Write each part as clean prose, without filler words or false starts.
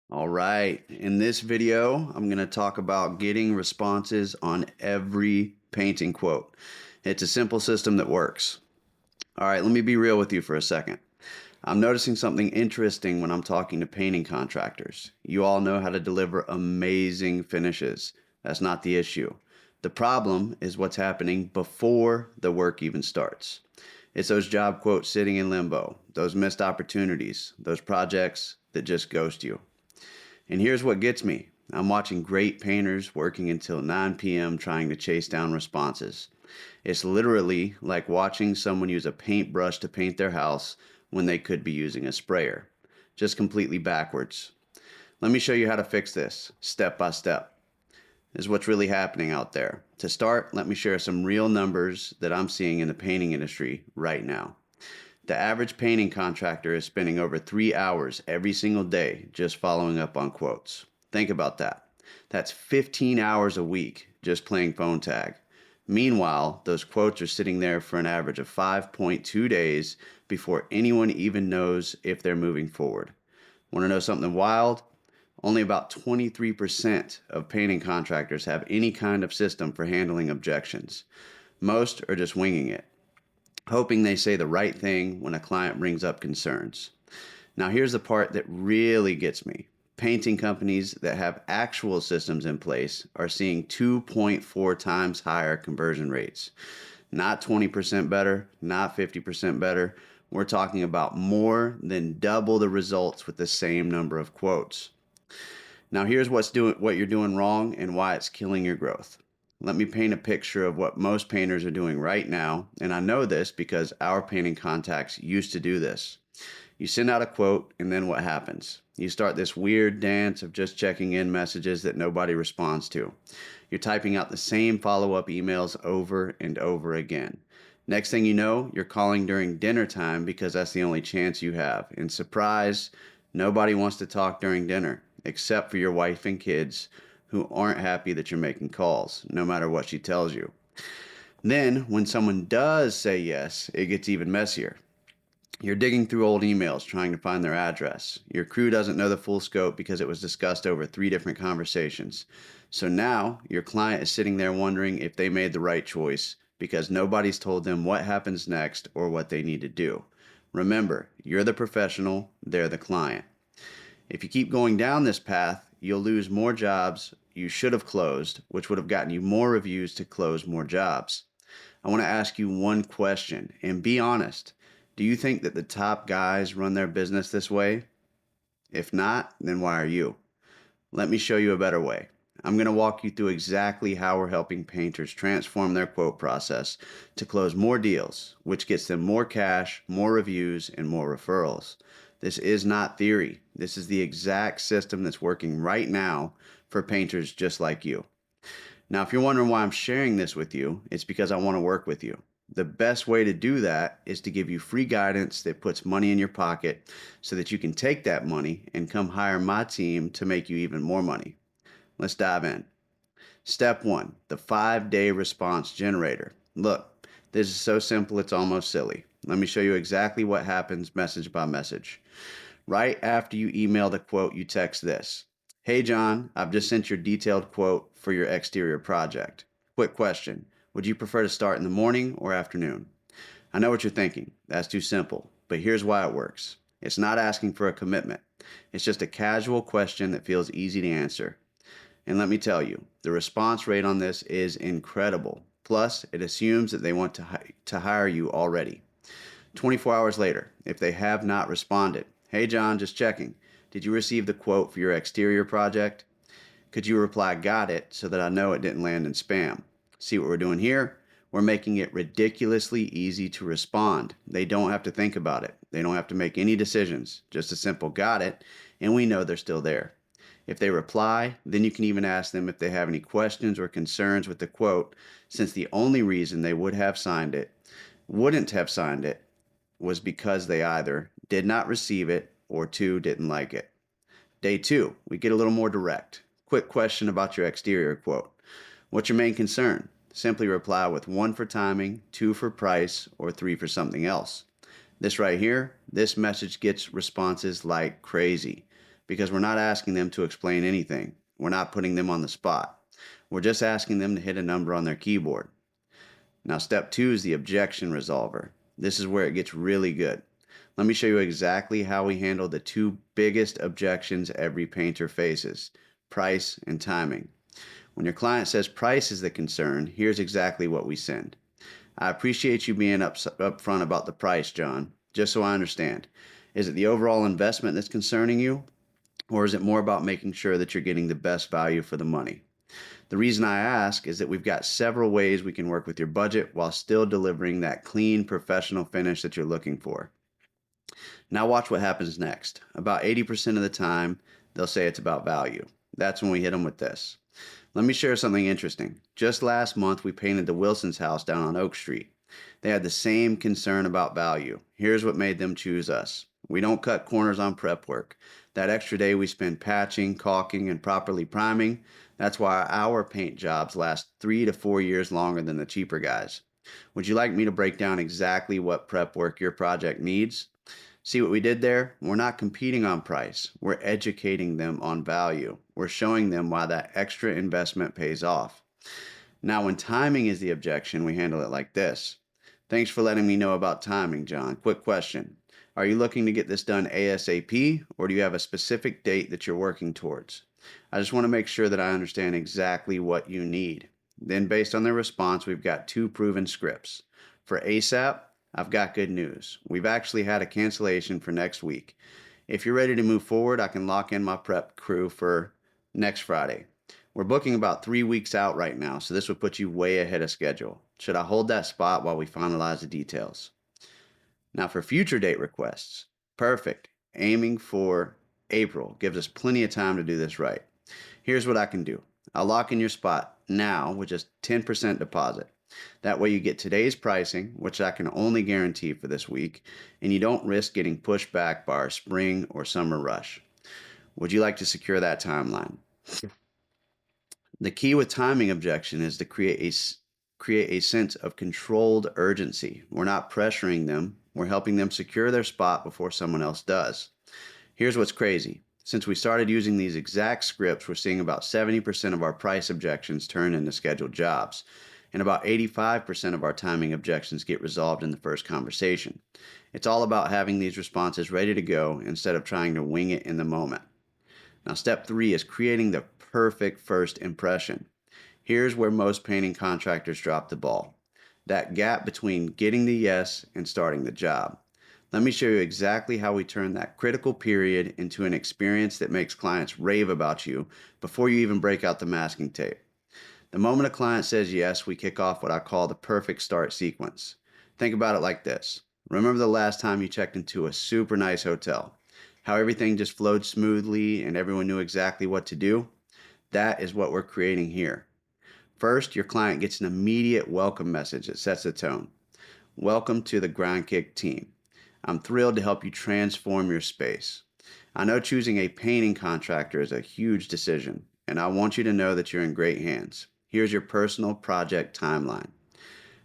All right, in this video, I'm going to talk about getting responses on every painting quote. It's a simple system that works. All right, let me be real with you for a second. I'm noticing something interesting when I'm talking to painting contractors. You all know how to deliver amazing finishes. That's not the issue. The problem is what's happening before the work even starts. It's those job quotes sitting in limbo, those missed opportunities, those projects that just ghost you. And here's what gets me. I'm watching great painters working until 9 p.m. trying to chase down responses. It's literally like watching someone use a paintbrush to paint their house when they could be using a sprayer. Just completely backwards. Let me show you how to fix this, step by step. This is what's really happening out there. To start, let me share some real numbers that I'm seeing in the painting industry right now. The average painting contractor is spending over 3 hours every single day just following up on quotes. Think about that. That's 15 hours a week just playing phone tag. Meanwhile, those quotes are sitting there for an average of 5.2 days before anyone even knows if they're moving forward. Want to know something wild? Only about 23% of painting contractors have any kind of system for handling objections. Most are just winging it, hoping they say the right thing when a client brings up concerns. Now, here's the part that really gets me. Painting companies that have actual systems in place are seeing 2.4 times higher conversion rates. Not 20% better, not 50% better. We're talking about more than double the results with the same number of quotes. Now, here's what you're doing wrong and why it's killing your growth. Let me paint a picture of what most painters are doing right now, and I know this because our painting contacts used to do this. You send out a quote, and then what happens? You start this weird dance of just checking in messages that nobody responds to. You're typing out the same follow-up emails over and over again. Next thing you know, you're calling during dinner time because that's the only chance you have. And surprise, nobody wants to talk during dinner, except for your wife and kids who aren't happy that you're making calls, no matter what she tells you. Then, when someone does say yes, it gets even messier. You're digging through old emails trying to find their address. Your crew doesn't know the full scope because it was discussed over 3 different conversations. So now your client is sitting there wondering if they made the right choice because nobody's told them what happens next or what they need to do. Remember, you're the professional, they're the client. If you keep going down this path, you'll lose more jobs you should have closed, which would have gotten you more reviews to close more jobs. I want to ask you one question, and be honest. Do you think that the top guys run their business this way? If not, then why are you? Let me show you a better way. I'm going to walk you through exactly how we're helping painters transform their quote process to close more deals, which gets them more cash, more reviews, and more referrals. This is not theory. This is the exact system that's working right now for painters just like you. Now, if you're wondering why I'm sharing this with you, it's because I want to work with you. The best way to do that is to give you free guidance that puts money in your pocket so that you can take that money and come hire my team to make you even more money. Let's dive in. Step one, the 5-day response generator. Look, this is so simple it's almost silly. Let me show you exactly what happens message by message. Right after you email the quote, you text this. Hey John, I've just sent your detailed quote for your exterior project. Quick question. Would you prefer to start in the morning or afternoon? I know what you're thinking. That's too simple. But here's why it works. It's not asking for a commitment. It's just a casual question that feels easy to answer. And let me tell you, the response rate on this is incredible. Plus, it assumes that they want to hire you already. 24 hours later, if they have not responded, hey John, just checking. Did you receive the quote for your exterior project? Could you reply, got it, so that I know it didn't land in spam? See what we're doing here? We're making it ridiculously easy to respond. They don't have to think about it. They don't have to make any decisions. Just a simple got it, and we know they're still there. If they reply, then you can even ask them if they have any questions or concerns with the quote, since the only reason they wouldn't have signed it, was because they either did not receive it or two, didn't like it. Day two, we get a little more direct. Quick question about your exterior quote. What's your main concern? Simply reply with 1 for timing, 2 for price, or 3 for something else. This right here, this message gets responses like crazy. because we're not asking them to explain anything. We're not putting them on the spot. We're just asking them to hit a number on their keyboard. Now, step 2 is the objection resolver. This is where it gets really good. Let me show you exactly how we handle the two biggest objections every painter faces: price and timing. When your client says price is the concern, here's exactly what we send. I appreciate you being upfront about the price, John. Just so I understand, is it the overall investment that's concerning you, or is it more about making sure that you're getting the best value for the money? The reason I ask is that we've got several ways we can work with your budget while still delivering that clean, professional finish that you're looking for. Now watch what happens next. About 80% of the time, they'll say it's about value. That's when we hit them with this. Let me share something interesting. Just last month, we painted the Wilson's house down on Oak Street. They had the same concern about value. Here's what made them choose us. We don't cut corners on prep work. That extra day we spend patching, caulking, and properly priming. That's why our paint jobs last 3 to 4 years longer than the cheaper guys. Would you like me to break down exactly what prep work your project needs? See what we did there? We're not competing on price. We're educating them on value. We're showing them why that extra investment pays off. Now, when timing is the objection, we handle it like this. Thanks for letting me know about timing, John. Quick question. Are you looking to get this done ASAP, or do you have a specific date that you're working towards? I just want to make sure that I understand exactly what you need. Then, based on their response, we've got 2 proven scripts. For ASAP, I've got good news. We've actually had a cancellation for next week. If you're ready to move forward, I can lock in my prep crew for next Friday. We're booking about 3 weeks out right now, so this would put you way ahead of schedule. Should I hold that spot while we finalize the details? Now for future date requests, perfect. Aiming for April gives us plenty of time to do this right. Here's what I can do. I'll lock in your spot now with just 10% deposit. That way you get today's pricing, which I can only guarantee for this week, and you don't risk getting pushed back by our spring or summer rush. Would you like to secure that timeline? The key with timing objection is to create a sense of controlled urgency. We're not pressuring them. We're helping them secure their spot before someone else does. Here's what's crazy. Since we started using these exact scripts, we're seeing about 70% of our price objections turn into scheduled jobs, and about 85% of our timing objections get resolved in the first conversation. It's all about having these responses ready to go instead of trying to wing it in the moment. Now, step 3 is creating the perfect first impression. Here's where most painting contractors drop the ball. That gap between getting the yes and starting the job. Let me show you exactly how we turn that critical period into an experience that makes clients rave about you before you even break out the masking tape. The moment a client says yes, we kick off what I call the perfect start sequence. Think about it like this. Remember the last time you checked into a super nice hotel? How everything just flowed smoothly and everyone knew exactly what to do? That is what we're creating here. First, your client gets an immediate welcome message that sets the tone. Welcome to the Grind Kick team. I'm thrilled to help you transform your space. I know choosing a painting contractor is a huge decision, and I want you to know that you're in great hands. Here's your personal project timeline.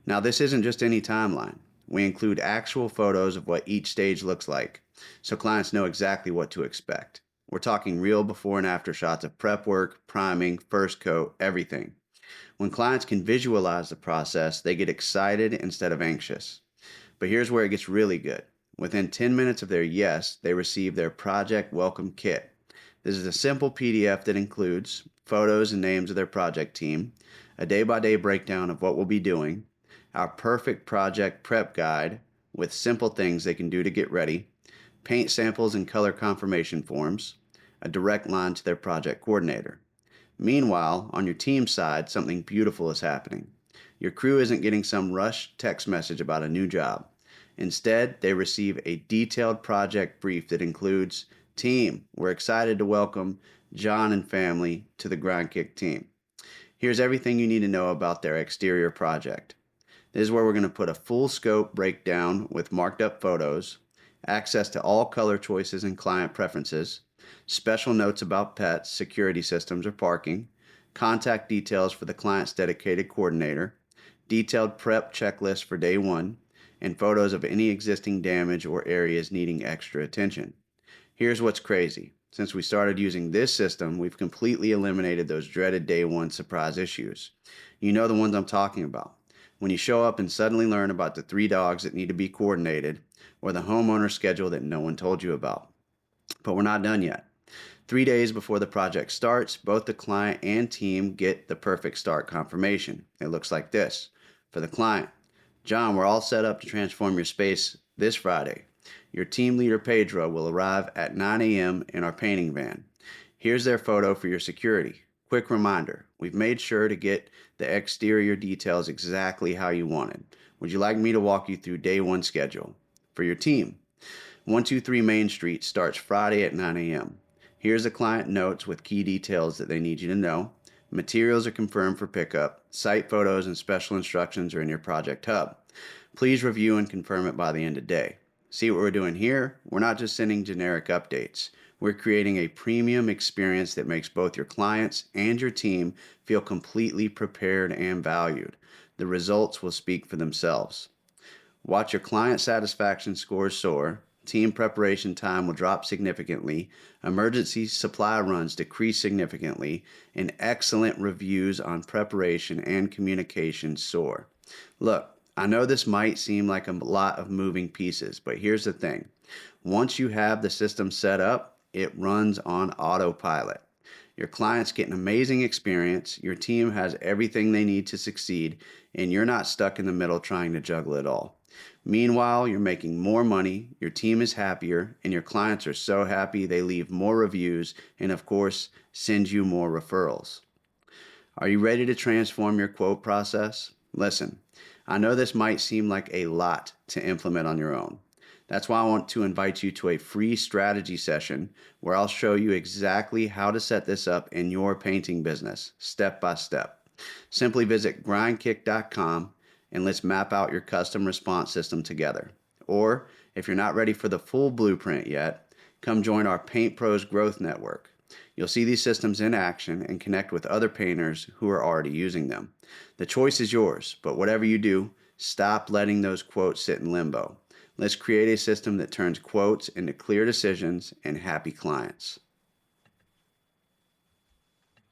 Now, this isn't just any timeline. We include actual photos of what each stage looks like, so clients know exactly what to expect. We're talking real before and after shots of prep work, priming, first coat, everything. When clients can visualize the process, they get excited instead of anxious. But here's where it gets really good. Within 10 minutes of their yes, they receive their project welcome kit. This is a simple PDF that includes photos and names of their project team, a day-by-day breakdown of what we'll be doing, our perfect project prep guide with simple things they can do to get ready, paint samples and color confirmation forms, a direct line to their project coordinator. Meanwhile, on your team side, something beautiful is happening. Your crew isn't getting some rushed text message about a new job. Instead, they receive a detailed project brief that includes, "Team, we're excited to welcome John and family to the Grind Kick team. Here's everything you need to know about their exterior project." This is where we're going to put a full scope breakdown with marked up photos, access to all color choices and client preferences, special notes about pets, security systems, or parking, contact details for the client's dedicated coordinator, detailed prep checklist for day 1, and photos of any existing damage or areas needing extra attention. Here's what's crazy. Since we started using this system, we've completely eliminated those dreaded day one surprise issues. You know the ones I'm talking about. When you show up and suddenly learn about the 3 dogs that need to be coordinated, or the homeowner schedule that no one told you about. But we're not done yet. 3 days before the project starts, both the client and team get the perfect start confirmation. It looks like this. For the client, John, we're all set up to transform your space this Friday. Your team leader, Pedro, will arrive at 9 a.m. in our painting van. Here's their photo for your security. Quick reminder, we've made sure to get the exterior details exactly how you wanted. Would you like me to walk you through day one schedule? For your team, 123 Main Street starts Friday at 9 a.m. Here's the client notes with key details that they need you to know. Materials are confirmed for pickup. Site photos and special instructions are in your project hub. Please review and confirm it by the end of day. See what we're doing here? We're not just sending generic updates. We're creating a premium experience that makes both your clients and your team feel completely prepared and valued. The results will speak for themselves. Watch your client satisfaction scores soar. Team preparation time will drop significantly. Emergency supply runs decrease significantly. And excellent reviews on preparation and communication soar. Look, I know this might seem like a lot of moving pieces, but here's the thing. Once you have the system set up, it runs on autopilot. Your clients get an amazing experience, your team has everything they need to succeed, and you're not stuck in the middle trying to juggle it all. Meanwhile, you're making more money, your team is happier, and your clients are so happy they leave more reviews and, of course, send you more referrals. Are you ready to transform your quote process? Listen, I know this might seem like a lot to implement on your own. That's why I want to invite you to a free strategy session where I'll show you exactly how to set this up in your painting business, step by step. Simply visit grindkick.com and let's map out your custom response system together. Or, if you're not ready for the full blueprint yet, come join our Paint Pros Growth Network. You'll see these systems in action and connect with other painters who are already using them. The choice is yours, but whatever you do, stop letting those quotes sit in limbo. Let's create a system that turns quotes into clear decisions and happy clients.